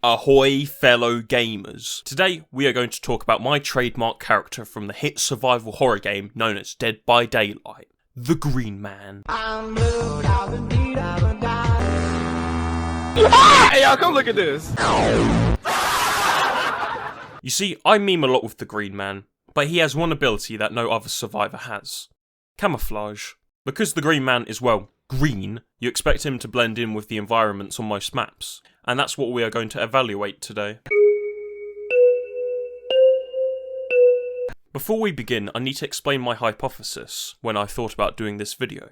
Ahoy fellow gamers! Today we are going to talk about my trademark character from the hit survival horror game known as Dead by Daylight, the Green Man. Hey y'all, come look at this! You see, I meme a lot with the Green Man, but he has one ability that no other survivor has. Camouflage. Because the Green Man is, well, green, you expect him to blend in with the environments on most maps, and that's what we are going to evaluate today. Before we begin, I need to explain my hypothesis when I thought about doing this video.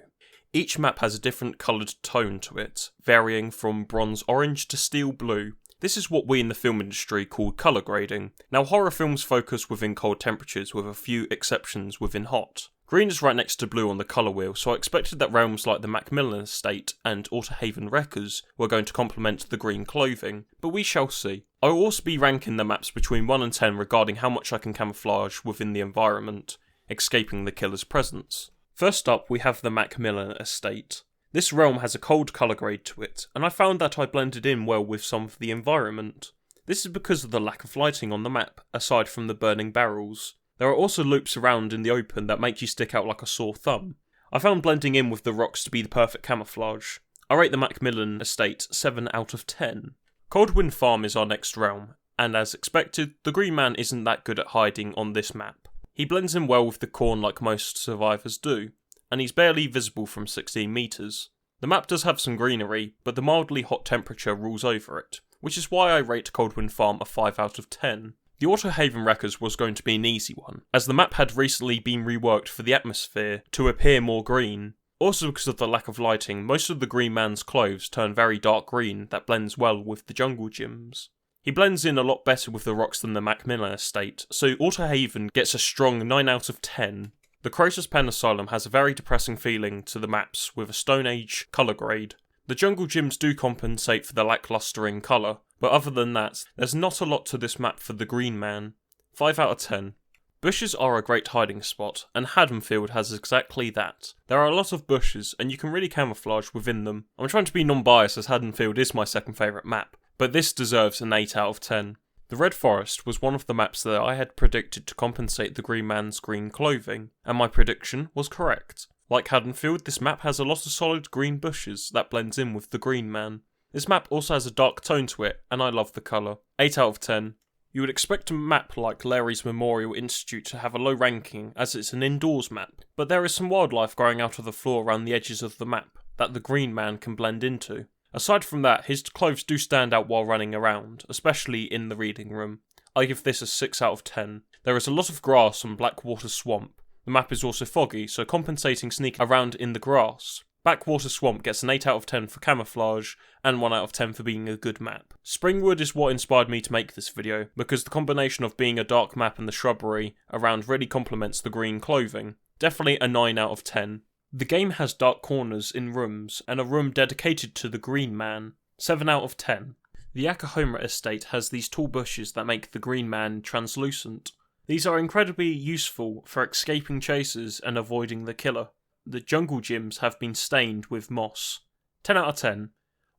Each map has a different coloured tone to it, varying from bronze orange to steel blue. This is what we in the film industry call colour grading. Now, horror films focus within cold temperatures with a few exceptions within hot. Green is right next to blue on the colour wheel, so I expected that realms like the Macmillan Estate and Autohaven Wreckers were going to complement the green clothing, but we shall see. I will also be ranking the maps between 1 and 10 regarding how much I can camouflage within the environment, escaping the killer's presence. First up, we have the Macmillan Estate. This realm has a cold colour grade to it, and I found that I blended in well with some of the environment. This is because of the lack of lighting on the map, aside from the burning barrels. There are also loops around in the open that make you stick out like a sore thumb. I found blending in with the rocks to be the perfect camouflage. I rate the Macmillan Estate 7 out of 10. Coldwind Farm is our next realm, and as expected, the Green Man isn't that good at hiding on this map. He blends in well with the corn like most survivors do, and he's barely visible from 16 metres. The map does have some greenery, but the mildly hot temperature rules over it, which is why I rate Coldwind Farm a 5 out of 10. The Autohaven Wreckers was going to be an easy one, as the map had recently been reworked for the atmosphere to appear more green. Also because of the lack of lighting, most of the Green Man's clothes turn very dark green that blends well with the jungle gyms. He blends in a lot better with the rocks than the Macmillan Estate, so Autohaven gets a strong 9 out of 10. The Croesus Pen Asylum has a very depressing feeling to the maps with a Stone Age colour grade. The jungle gyms do compensate for the lacklustre in colour, but other than that, there's not a lot to this map for the Green Man. 5 out of 10. Bushes are a great hiding spot, and Haddonfield has exactly that. There are a lot of bushes, and you can really camouflage within them. I'm trying to be non-biased as Haddonfield is my second favourite map, but this deserves an 8 out of 10. The Red Forest was one of the maps that I had predicted to compensate the Green Man's green clothing, and my prediction was correct. Like Haddonfield, this map has a lot of solid green bushes that blends in with the Green Man. This map also has a dark tone to it, and I love the colour. 8 out of 10. You would expect a map like Larry's Memorial Institute to have a low ranking as it's an indoors map, but there is some wildlife growing out of the floor around the edges of the map that the Green Man can blend into. Aside from that, his clothes do stand out while running around, especially in the reading room. I give this a 6 out of 10. There is a lot of grass and Blackwater Swamp. The map is also foggy, so compensating sneaking around in the grass. Blackwater Swamp gets an 8 out of 10 for camouflage, and 1 out of 10 for being a good map. Springwood is what inspired me to make this video, because the combination of being a dark map and the shrubbery around really complements the green clothing. Definitely a 9 out of 10. The game has dark corners in rooms, and a room dedicated to the Green Man. 7 out of 10. The Akahoma Estate has these tall bushes that make the Green Man translucent. These are incredibly useful for escaping chasers and avoiding the killer. The jungle gyms have been stained with moss. 10 out of 10.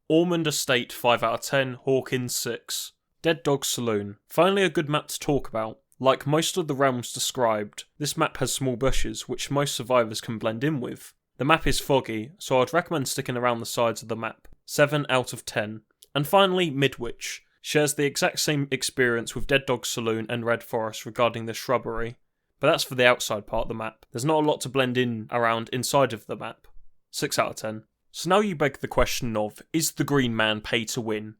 Ormond Estate 5 out of 10, Hawkins 6. Dead Dog Saloon. Finally a good map to talk about. Like most of the realms described, this map has small bushes which most survivors can blend in with. The map is foggy, so I'd recommend sticking around the sides of the map. 7 out of 10. And finally, Midwich. Shares the exact same experience with Dead Dog Saloon and Red Forest regarding the shrubbery. But that's for the outside part of the map. There's not a lot to blend in around inside of the map. 6 out of 10. So now you beg the question of, is the Green Man pay to win?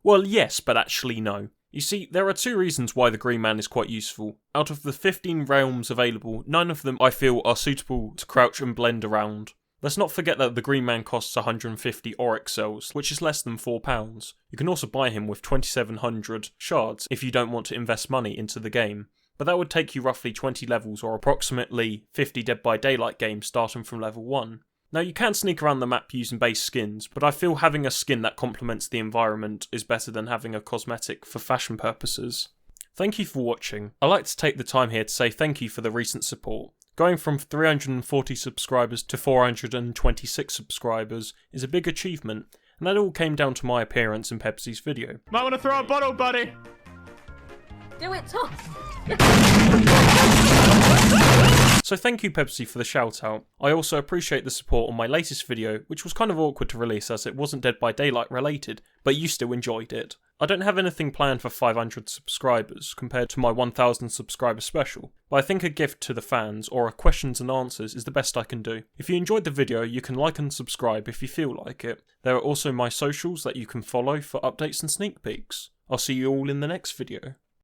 Well, yes, but actually no. You see, there are 2 reasons why the Green Man is quite useful. Out of the 15 realms available, 9 of them I feel are suitable to crouch and blend around. Let's not forget that the Green Man costs 150 Oryx cells, which is less than £4. You can also buy him with 2700 shards if you don't want to invest money into the game. But that would take you roughly 20 levels or approximately 50 Dead by Daylight games starting from level 1. Now you can sneak around the map using base skins, but I feel having a skin that complements the environment is better than having a cosmetic for fashion purposes. Thank you for watching. I'd like to take the time here to say thank you for the recent support. Going from 340 subscribers to 426 subscribers is a big achievement, and that all came down to my appearance in Pepsi's video. Might want to throw a bottle, buddy. Do it, Tom. So thank you Pepsi for the shout out. I also appreciate the support on my latest video, which was kind of awkward to release as it wasn't Dead by Daylight related, but you still enjoyed it. I don't have anything planned for 500 subscribers compared to my 1000 subscriber special, but I think a gift to the fans or a questions and answers is the best I can do. If you enjoyed the video, you can like and subscribe if you feel like it. There are also my socials that you can follow for updates and sneak peeks. I'll see you all in the next video.